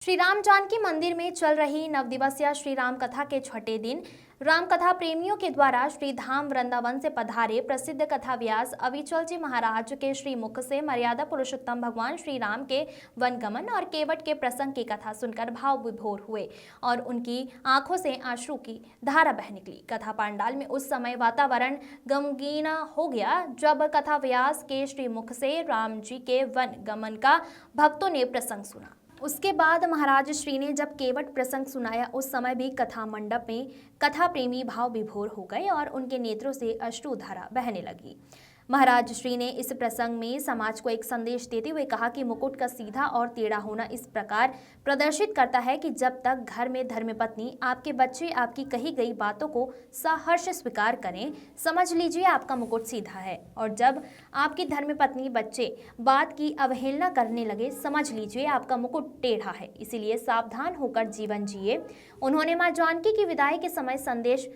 श्री राम जानकी मंदिर में चल रही नवदिवसीय श्री राम कथा के छठे दिन राम कथा प्रेमियों के द्वारा श्री धाम वृंदावन से पधारे प्रसिद्ध कथा व्यास अविचल जी महाराज के श्रीमुख से मर्यादा पुरुषोत्तम भगवान श्री राम के वनगमन और केवट के प्रसंग की कथा सुनकर भाव विभोर हुए और उनकी आंखों से आंसू की धारा बह निकली। कथा पंडाल में उस समय वातावरण गमगीन हो गया जब कथा व्यास के श्रीमुख से राम जी के वन गमन का भक्तों ने प्रसंग सुना। उसके बाद महाराज श्री ने जब केवट प्रसंग सुनाया उस समय भी कथा मंडप में कथा प्रेमी भाव विभोर हो गए और उनके नेत्रों से अश्रुधारा बहने लगी। महाराज श्री ने इस प्रसंग में समाज को एक संदेश देते हुए कहा कि मुकुट का सीधा और टेढ़ा होना इस प्रकार प्रदर्शित करता है कि जब तक घर में धर्मपत्नी आपके बच्चे आपकी कही गई बातों को सहर्ष स्वीकार करें, समझ लीजिए आपका मुकुट सीधा है, और जब आपकी धर्मपत्नी बच्चे बात की अवहेलना करने लगे, समझ लीजिए आपका मुकुट टेढ़ा है। इसीलिए सावधान होकर जीवन जिए। उन्होंने मां जानकी की विदाई के समय संदेश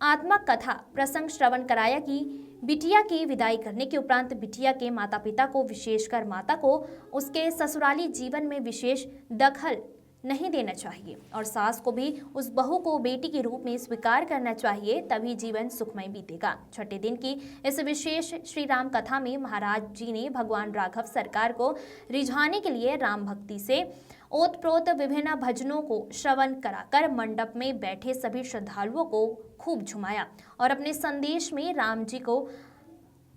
आत्मक कथा प्रसंग श्रवण कराया कि बिटिया की विदाई करने के उपरांत बिटिया के माता पिता को, विशेषकर माता को, उसके ससुराली जीवन में विशेष दखल नहीं देना चाहिए और सास को भी उस बहू को बेटी के रूप में स्वीकार करना चाहिए, तभी जीवन सुखमय बीतेगा। छठे दिन की इस विशेष श्री राम कथा में महाराज जी ने भगवान राघव सरकार को रिझाने के लिए राम भक्ति से ओतप्रोत विभिन्न भजनों को श्रवण कराकर मंडप में बैठे सभी श्रद्धालुओं को खूब झुमाया और अपने संदेश में राम जी को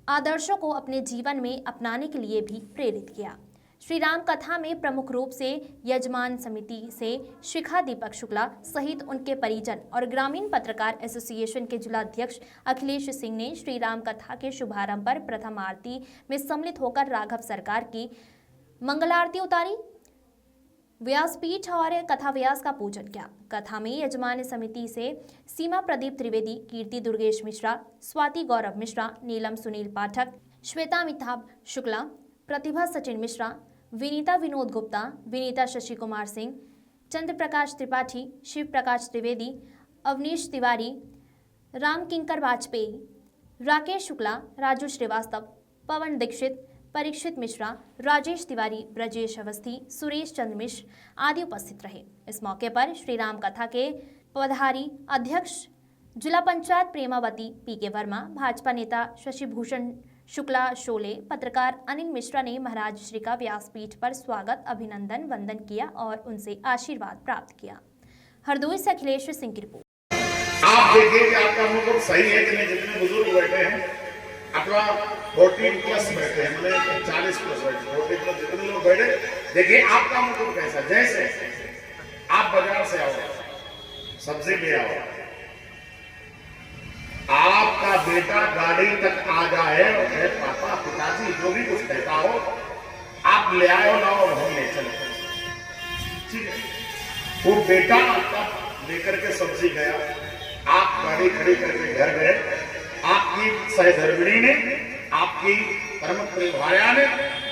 आदर्शों को अपने जीवन में अपनाने के लिए भी प्रेरित किया। श्री राम कथा में प्रमुख रूप से यजमान समिति से शिखा दीपक शुक्ला सहित उनके परिजन और ग्रामीण पत्रकार एसोसिएशन के जिलाध्यक्ष अखिलेश सिंह ने श्री राम कथा के शुभारंभ पर प्रथम आरती में सम्मिलित होकर राघव सरकार की मंगलारती उतारी, व्यासपीठ और कथा व्यास का पूजन किया। कथा में यजमान समिति से सीमा प्रदीप त्रिवेदी, कीर्ति दुर्गेश मिश्रा, स्वाति गौरव मिश्रा, नीलम सुनील पाठक, श्वेता मिताभ शुक्ला, प्रतिभा सचिन मिश्रा, विनीता विनोद गुप्ता, विनीता शशि कुमार सिंह, चंद्र प्रकाश त्रिपाठी, शिव प्रकाश त्रिवेदी, अवनीश तिवारी, राम किंकर वाजपेयी, राकेश शुक्ला, राजू श्रीवास्तव, पवन दीक्षित, परीक्षित मिश्रा, राजेश तिवारी, ब्रजेश अवस्थी, सुरेश चंद्र मिश्र आदि उपस्थित रहे। इस मौके पर श्री राम कथा के पधारी अध्यक्ष जिला पंचायत प्रेमावती पीके वर्मा, भाजपा नेता शशिभूषण शुक्ला शोले, पत्रकार अनिल मिश्रा ने महाराज श्री का व्यासपीठ पर स्वागत, अभिनंदन, वंदन किया और उनसे आशीर्वाद प्राप्त किया। हरदोई से अखिलेश सिंह की रिपोर्ट। आप देखिए कि आपका मुकुट सही है कि नहीं। जितने बुजुर्ग बैठे हैं अपना 40 प्लस बैठे हैं, मतलब 40 प्लस बैठे, 40 प्लस जितने लोग बैठे, देखिए आपका मुकुट कैसा। जैसे आप बाजार से आओ, सब्जी ले आओ, आपका बेटा गाड़ी तक आ जाए और कहे पापा, पिताजी, जो भी कुछ कहता हो, आप ले आए हो, लाओ, हम ले चले, ठीक है। वो बेटा आपका लेकर के सब्जी गया, आप गाड़ी खड़ी करके घर गए, आपकी सहधर्मिणी ने, आपकी परम प्रिय भार्या ने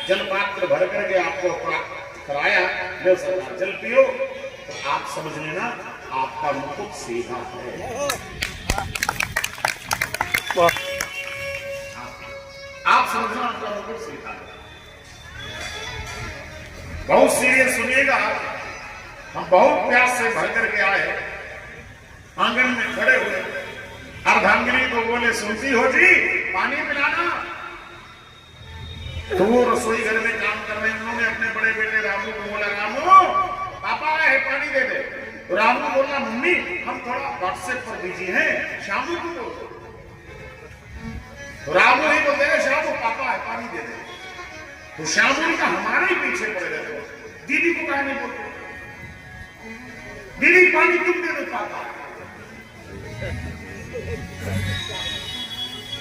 जल पात्र भर करके आपको कराया, लो सरकार जल पियो, तो आप समझ लेना आपका मुकुट सीधा है। आप समझना आपका मुकुट सीधा है। बहुत सीरियस सुनिएगा। हम बहुत प्यास से भर करके आए, आंगन में खड़े हुए, अर्धांगिनी को बोले, सुनती हो जी, पानी पिलाना। तो वो रसोई घर में काम कर रहे, उन्होंने अपने बड़े बेटे रामू को बोला, रामू पापा है, पानी दे दे। तो रामू बोला, मम्मी हम थोड़ा व्हाट्सएप पर बिजी हैं, शामू को बोलो। तो रामू ही बोलते हैं, शामू पापा है, पानी दे दे। तो शामू का हमारे ही पीछे पड़े रहते हो, दीदी को कहने बोलते, दीदी पानी तुम दे दो पापा।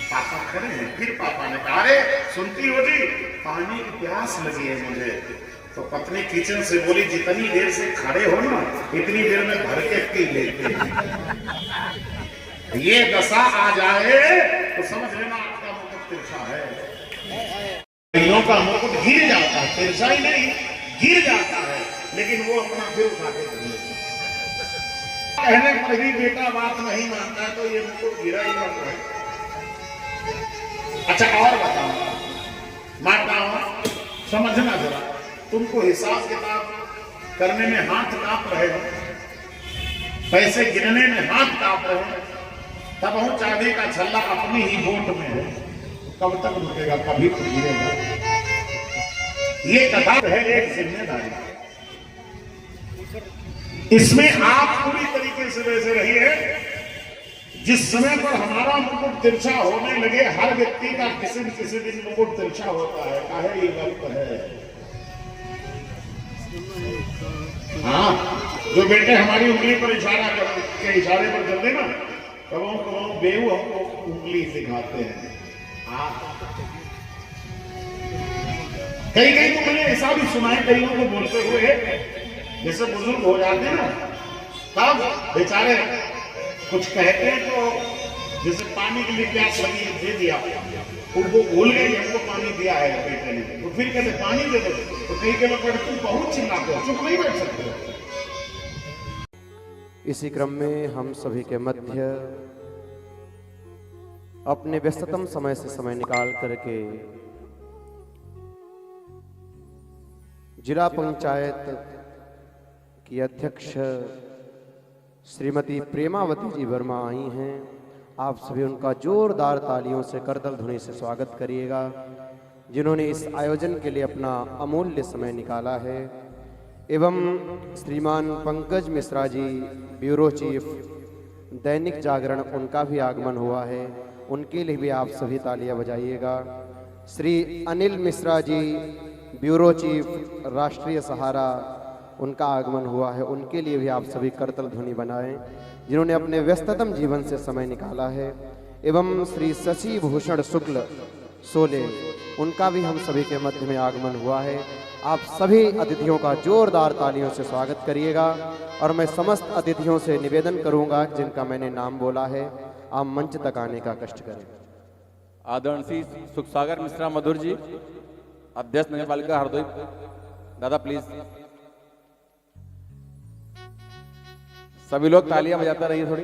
पापा खड़े हैं, फिर पापा ने कहा, अरे सुनती हो जी, पानी की प्यास लगी है मुझे। तो पत्नी किचन से बोली, जितनी देर से खड़े हो ना, इतनी देर में भर के पी लेते हैं। ये दशा आ जाए तो समझ लेना आपका मुकुट तिरछा है। कईयों का मुकुट गिर जाता है, तिरछा ही नहीं, गिर जाता है, लेकिन वो अपना फिर उठा के कहने पर भी बेटा बात नहीं मानता है, तो ये मुकुट गिरा ही नहीं है। अच्छा और बताओ, माताओं समझना जरा, तुमको हिसाब किताब करने में हाथ कांप रहे हो, पैसे गिनने में हाथ कांप रहे हो, तब हूं चांदी का छल्ला अपनी ही वोट में है, कब तक रुकेगा, कभी तो गिरेगा। ये कथा है एक जिम्मेदारी, इसमें आप पूरी तरीके से वैसे रहिए। जिस समय पर हमारा मुकुट तिरछा होने लगे, हर व्यक्ति का किसी न किसी दिन मुकुट तिरछा होता है, काहे ये वक्त है। हाँ, जो बेटे हमारी उंगली पर इशारा के इशारे पर चलते ना, कबों बेहू हमको उंगली दिखाते हैं। कई तो मैंने ऐसा भी सुना है कईयों को बोलते हुए, जैसे बुजुर्ग हो जाते ना, तब बेचारे कुछ कहते हैं तो जैसे पानी के लिए प्यास लगी दे दिया, वो भूल गए हमको पानी दिया है बेटे ने, तो फिर कहते पानी दे दो, तो कई के लोग तुम बहुत चिल्लाते हो, चुप नहीं बैठ सकते। इसी क्रम में हम सभी के मध्य अपने व्यस्ततम समय से समय निकाल करके जिला पंचायत की अध्यक्ष श्रीमती प्रेमावती जी वर्मा आई हैं। आप सभी उनका जोरदार तालियों से करतल ध्वनि से स्वागत करिएगा, जिन्होंने इस आयोजन के लिए अपना अमूल्य समय निकाला है। एवं श्रीमान पंकज मिश्रा जी, ब्यूरो चीफ, दैनिक जागरण, उनका भी आगमन हुआ है, उनके लिए भी आप सभी तालियां बजाइएगा। श्री अनिल मिश्रा जी, ब्यूरो चीफ, राष्ट्रीय सहारा, उनका आगमन हुआ है, उनके लिए भी आप सभी करतल ध्वनि बनाएं, जिन्होंने अपने व्यस्ततम जीवन से समय निकाला है। एवं श्री शशि भूषण शुक्ल सोले, उनका भी हम सभी के मध्य में आगमन हुआ है। आप सभी अतिथियों का जोरदार तालियों से स्वागत करिएगा। और मैं समस्त अतिथियों से निवेदन करूंगा, जिनका मैंने नाम बोला है, आप मंच तक आने का कष्ट करें। आदरणीय श्री सुखसागर मिश्रा मधुर जी, अध्यक्ष नगर पालिका हरदोई, दादा प्लीज सभी लोग तालियां बजाता रहिए थोड़ी।